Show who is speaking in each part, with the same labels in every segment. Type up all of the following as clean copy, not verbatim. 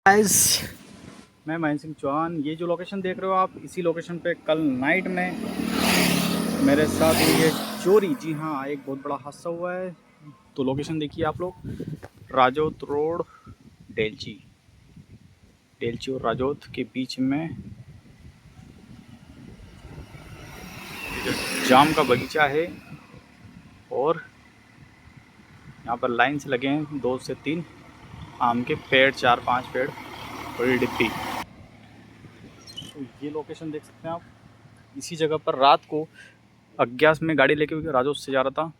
Speaker 1: Guys, मैं महेंद्र सिंह चौहान। ये जो लोकेशन देख रहे हो आप, इसी लोकेशन पे कल नाइट में मेरे साथ हुई है चोरी। जी हाँ, एक बहुत बड़ा हादसा हुआ है। तो लोकेशन देखिए आप लोग, राजौत रोड, डेलची डेलची और राजौत के बीच में जाम का बगीचा है और यहाँ पर लाइन से लगे हैं 2 से 3 आम के पेड़, 4-5 पेड़, बड़ी डिब्बी। तो ये लोकेशन देख सकते हैं आप। इसी जगह पर रात को अज्ञात में गाड़ी लेके राजौत से जा रहा था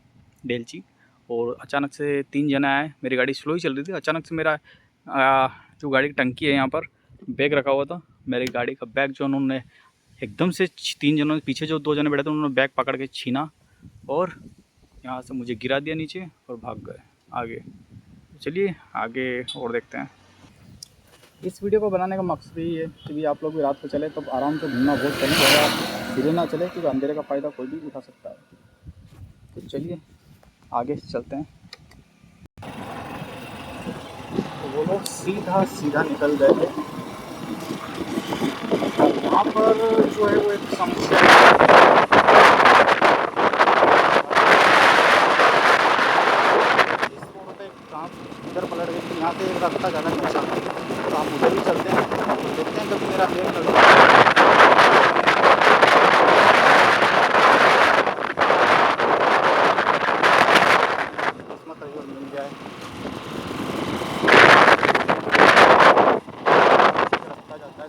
Speaker 1: डेलची, और अचानक से 3 जने आए। मेरी गाड़ी स्लो ही चल रही थी। अचानक से मेरा जो गाड़ी की टंकी है यहाँ पर बैग रखा हुआ था, मेरी गाड़ी का बैग जो उन्होंने एकदम से 3 जनों पीछे जो 2 जने बैठे थे उन्होंने बैग पकड़ के छीना और यहाँ से मुझे गिरा दिया नीचे और भाग गए आगे। चलिए आगे और देखते हैं। इस वीडियो को बनाने का मकसद यही है कि आप लोग भी रात को चले तो आराम से घूमना बहुत चले, ज़्यादा धीरे ना चले क्योंकि अंधेरे का फ़ायदा कोई भी उठा सकता है। तो चलिए आगे चलते हैं। तो वो लोग सीधा सीधा निकल गए थे। वहाँ पर जो है वो एक समस्या इधर पलट गई थी। यहाँ से एक रास्ता जाना नहीं चाहता, तो आप उधर ही चलते हैं। देखते हैं कभी मेरा बैग मिल जाए। रास्ता जाता है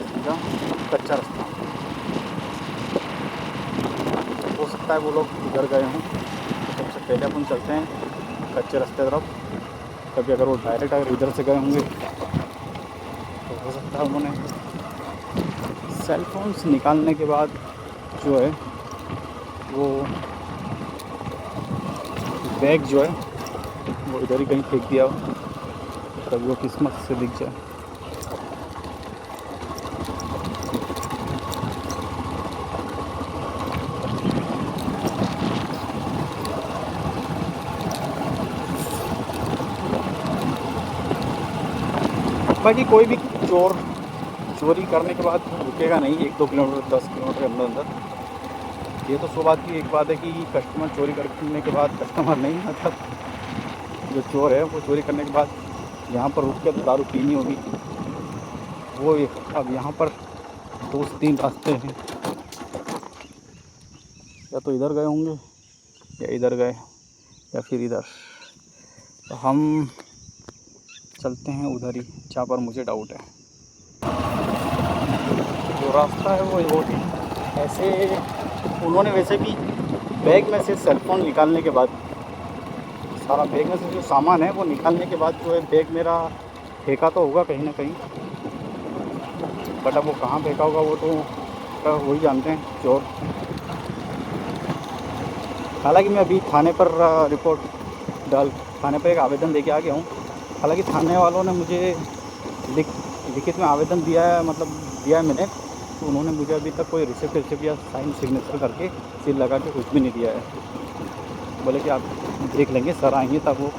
Speaker 1: सीधा कच्चा रास्ता। हो सकता है वो लोग उधर गए हों। सबसे पहले अपन चलते हैं कच्चे रास्ते तरफ। कभी अगर वो डायरेक्ट अगर इधर से गए होंगे तो हो सकता है उन्होंने सेलफोन्स निकालने के बाद जो है वो बैग जो है वो इधर ही कहीं फेंक दिया हो। कभी वो किस्मत से दिख जाए। बाकी कोई भी चोर चोरी करने के बाद रुकेगा नहीं 1-2 किलोमीटर 10 किलोमीटर के अंदर अंदर। ये तो सौ बात की एक बात है कि कस्टमर चोरी करने के बाद, कस्टमर नहीं मतलब जो चोर है वो चोरी करने के बाद यहाँ पर रुक के दारू पीनी होगी वो एक। अब यहाँ पर 2 से 3 रास्ते हैं, या तो इधर गए होंगे या इधर गए या फिर इधर। तो हम चलते हैं उधर ही जहाँ पर मुझे डाउट है। जो रास्ता है वो ऐसे उन्होंने वैसे भी बैग में से सेलफोन निकालने के बाद, सारा बैग में से जो सामान है वो निकालने के बाद जो है बैग मेरा फेंका तो होगा कहीं ना कहीं, बट अब वो कहाँ फेंका होगा वो तो वही जानते हैं चोर। हालांकि मैं अभी थाने पर थाने पर एक आवेदन दे के आ गया हूँ। हालांकि थाने वालों ने मुझे लिखित में आवेदन दिया है, मतलब दिया है मैंने, तो उन्होंने मुझे अभी तक कोई रिसिप्ट या साइन सिग्नेचर करके सील लगा के कुछ भी नहीं दिया है। बोले कि आप देख लेंगे, सर आएंगे तब वो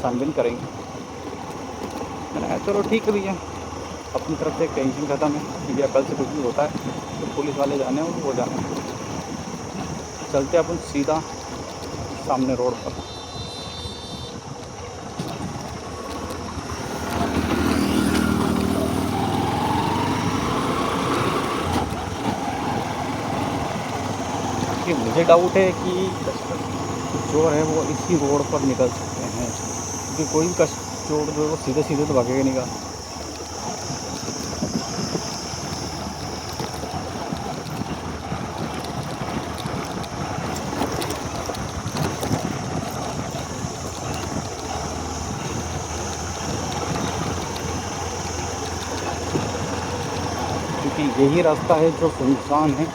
Speaker 1: साइन करेंगे। मैंने कहा चलो ठीक है भैया, अपनी तरफ से टेंशन खत्म है कि भैया कल से कुछ भी होता है तो पुलिस वाले जाने और वो जाने। चलते अपन सीधा सामने रोड पर। कि मुझे डाउट है कि चोर है वो इसी रोड पर निकल सकते हैं, क्योंकि कोई भी चोर जो है वो सीधे सीधे तो भागेगा नहीं का। क्योंकि यही रास्ता है जो सुनसान है।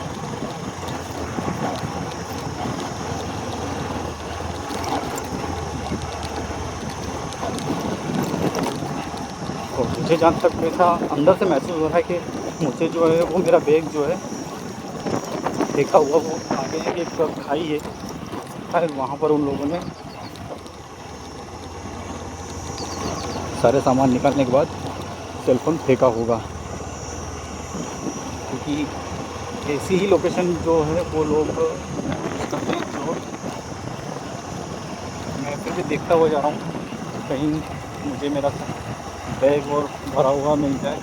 Speaker 1: और मुझे जहाँ तक ऐसा अंदर से महसूस हो रहा है कि मुझे जो है वो मेरा बैग जो है देखा हुआ वो आगे एक खाई है, शायद वहाँ पर उन लोगों ने सारे सामान निकालने के बाद सेलफोन फेंका होगा, क्योंकि ऐसी ही लोकेशन जो है वो लोग करते हैं एक्सप्लोर। मैं फिर भी देखता हुआ जा रहा हूँ, कहीं मुझे मेरा बैग और भरा हुआ मिल जाए,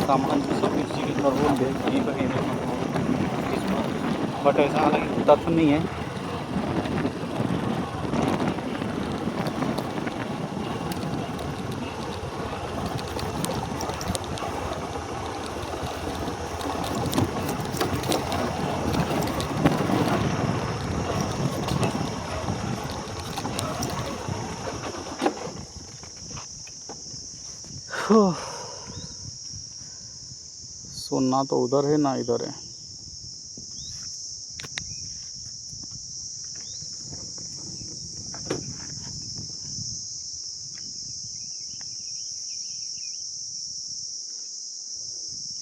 Speaker 1: सामान जो सब इसी के अंदर वो बैग कहीं पर कहीं, बट ऐसा हालांकि तथ्य नहीं है। सो ना तो उधर है ना इधर है।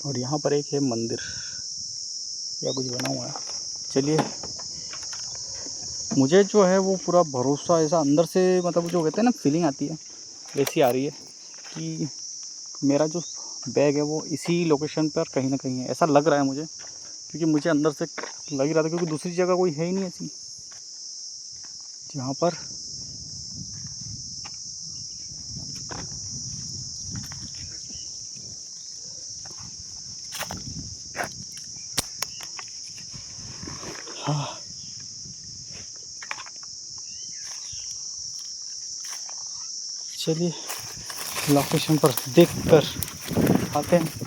Speaker 1: और यहाँ पर एक है मंदिर या कुछ बना हुआ है। चलिए, मुझे जो है वो पूरा भरोसा ऐसा अंदर से, मतलब जो कहते हैं ना फीलिंग आती है, वैसी आ रही है कि मेरा जो बैग है वो इसी लोकेशन पर कहीं ना कहीं है, ऐसा लग रहा है मुझे, क्योंकि मुझे अंदर से लग ही रहा था, क्योंकि दूसरी जगह कोई है ही नहीं ऐसी जहाँ पर हाँ। चलिए लोकेशन पर देख कर आते हैं।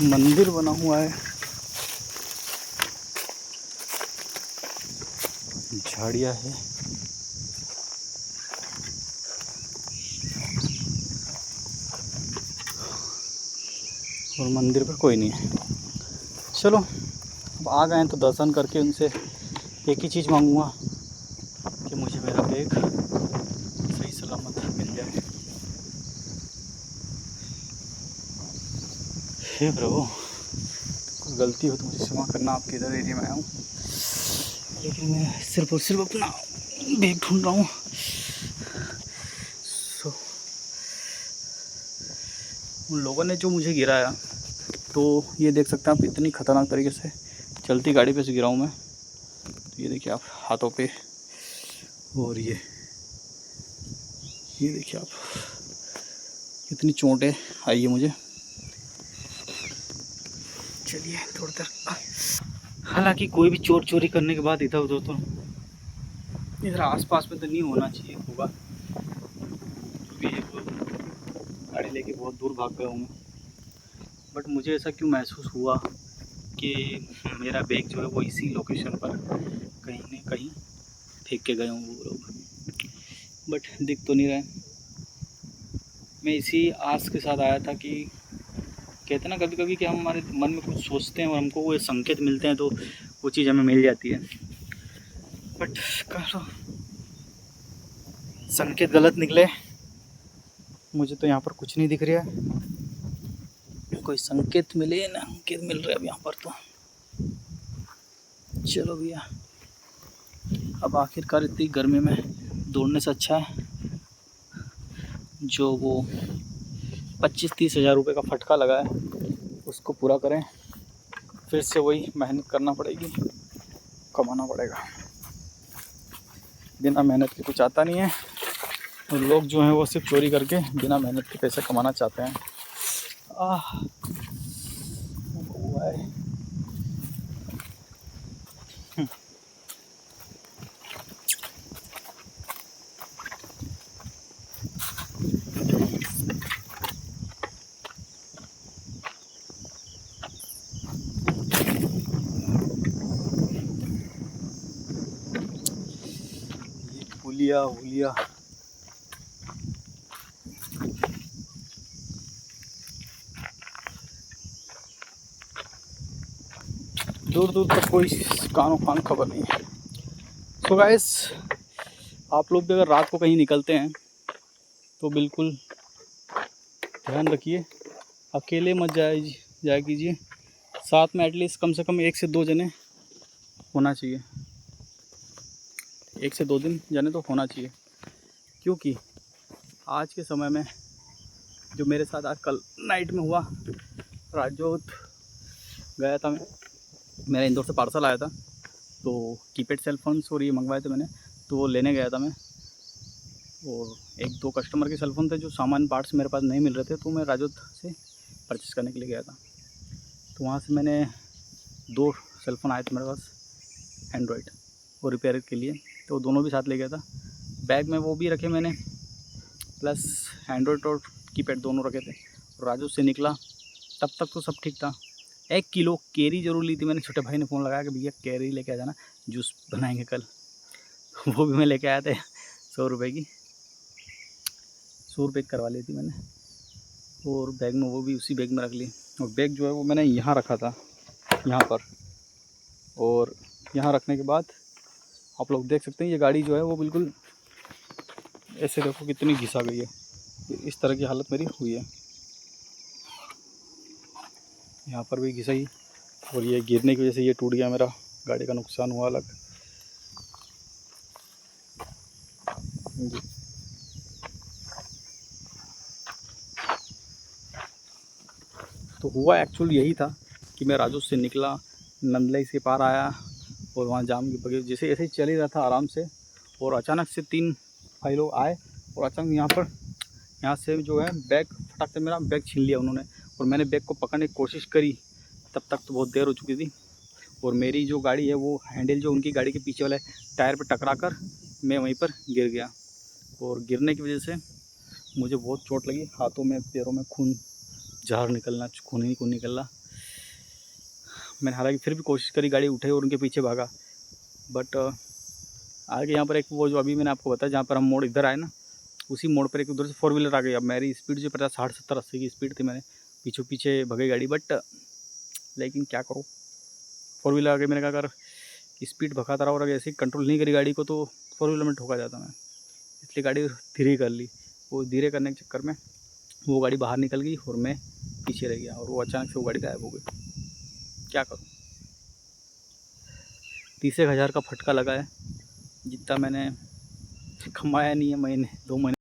Speaker 1: मंदिर बना हुआ है, झाड़ियाँ है, और मंदिर पर कोई नहीं है। चलो अब आ गए हैं तो दर्शन करके उनसे एक ही चीज़ मांगूंगा कि मुझे मेरा बैग सही सलामत मिल जाए। हे प्रभु, कोई गलती हो तो मुझे क्षमा करना, आपके इधर एरिया में आया हूँ, लेकिन मैं सिर्फ और सिर्फ अपना बैग ढूंढ रहा हूँ। उन लोगों ने जो मुझे गिराया, तो ये देख सकते हैं आप, इतनी ख़तरनाक तरीके से चलती गाड़ी पे से गिरा हूँ मैं। तो ये देखिए आप हाथों पे, और ये देखिए आप, इतनी चोटें आई है मुझे। चलिए थोड़ी देर, हालांकि कोई भी चोर चोरी करने के बाद इधर उधर तो इधर आसपास में तो नहीं होना चाहिए होगा, गाड़ी लेके बहुत दूर भाग गया हूँ। बट मुझे ऐसा क्यों महसूस हुआ कि मेरा बैग जो है वो इसी लोकेशन पर कहीं न कहीं फेंक के गए हों वो लोग, बट दिख तो नहीं रहा है। मैं इसी आस के साथ आया था कि कहते हैं ना कभी कभी कि हम हमारे मन में कुछ सोचते हैं और हमको वो संकेत मिलते हैं, तो वो चीज़ हमें मिल जाती है। बट कहो संकेत गलत निकले, मुझे तो यहाँ पर कुछ नहीं दिख रहा है, कोई संकेत मिले ना संकेत मिल रहा है अब यहाँ पर। तो चलो भैया, अब आखिरकार इतनी गर्मी में दौड़ने से अच्छा है जो वो 25-30 हज़ार रुपये का फटका लगा है उसको पूरा करें, फिर से वही मेहनत करना पड़ेगी, कमाना पड़ेगा। बिना मेहनत के कुछ आता नहीं है, और लोग जो हैं वो सिर्फ चोरी करके बिना मेहनत के पैसे कमाना चाहते हैं। हुआ है। हुलिया हुलिया दूर दूर तक कोई कानो कान खबर नहीं है। सो गाइस, आप लोग भी अगर रात को कहीं निकलते हैं तो बिल्कुल ध्यान रखिए, अकेले मत जाया कीजिए, साथ में एटलीस्ट कम से कम 1 से 2 जने होना चाहिए। 1 से 2 दिन जाने तो होना चाहिए, क्योंकि आज के समय में जो मेरे साथ आज कल नाइट में हुआ, राजोत गया था मैं, मेरा इंदौर से पार्सल आया था, तो कीपैड सेलफोन्स और ये मंगवाए थे मैंने, तो वो लेने गया था मैं, और 1-2 कस्टमर के सेलफोन थे जो सामान पार्ट्स मेरे पास नहीं मिल रहे थे, तो मैं राजोत से परचेस करने के लिए गया था। तो वहाँ से मैंने 2 सेलफोन आए थे मेरे पास एंड्रॉयड, वो रिपेयर के लिए, तो दोनों भी साथ ले गया था। बैग में वो भी रखे मैंने, प्लस एंड्रॉयड और कीपैड दोनों रखे थे। राजोत से निकला तब तक तो सब ठीक था। 1 किलो कैरी ज़रूर ली थी मैंने, छोटे भाई ने फ़ोन लगाया कि भैया कैरी लेके आ जाना, जूस बनाएंगे कल। वो भी मैं लेके आया था 100 रुपये की, 100 रुपये करवा ली थी मैंने, और बैग में वो भी उसी बैग में रख ली। और बैग जो है वो मैंने यहाँ रखा था, यहाँ पर, और यहाँ रखने के बाद आप लोग देख सकते हैं ये गाड़ी जो है वो बिल्कुल ऐसे, देखो कितनी घिसा गई है, इस तरह की हालत मेरी हुई है। यहाँ पर भी घिसाई, और ये गिरने की वजह से ये टूट गया, मेरा गाड़ी का नुकसान हुआ अलग। तो हुआ एक्चुअल यही था कि मैं राजोत से निकला, नंदलाई से पार आया, और वहाँ जाम के बगैर जैसे ऐसे ही चल ही रहा था आराम से, और अचानक से 3 भाई लोग आए, और अचानक यहाँ से जो है बैग फटाक से मेरा बैग छीन लिया उन्होंने, और मैंने बैग को पकड़ने की कोशिश करी, तब तक तो बहुत देर हो चुकी थी, और मेरी जो गाड़ी है वो हैंडल जो उनकी गाड़ी के पीछे वाले टायर पर टकरा कर मैं वहीं पर गिर गया, और गिरने की वजह से मुझे बहुत चोट लगी, हाथों में पैरों में खून ही खून निकलना। मैंने हालांकि फिर भी कोशिश करी, गाड़ी उठाई और उनके पीछे भागा, बट आगे यहाँ पर एक वो जो अभी मैंने आपको बताया जहाँ पर हम मोड़ इधर आए ना, उसी मोड़ पर एक उधर से 4 व्हीलर आ गई। अब मेरी स्पीड जो 50, 60, 70, 80 की स्पीड थी, मैंने पीछे भगाई गाड़ी, बट लेकिन क्या करो, 4 व्हीलर आ गई। मैंने कहा अगर स्पीड भगाता रहा और अगर ऐसे कंट्रोल नहीं करी गाड़ी को तो 4 व्हीलर में ठोका जाता मैं, इसलिए गाड़ी धीरे कर ली। वो धीरे करने के चक्कर में वो गाड़ी बाहर निकल गई और मैं पीछे रह गया, और वो अचानक से वो गाड़ी गायब हो गई। क्या करूँ, 30,000 का फटका लगा है, जितना मैंने कमाया नहीं है महीने 2 महीने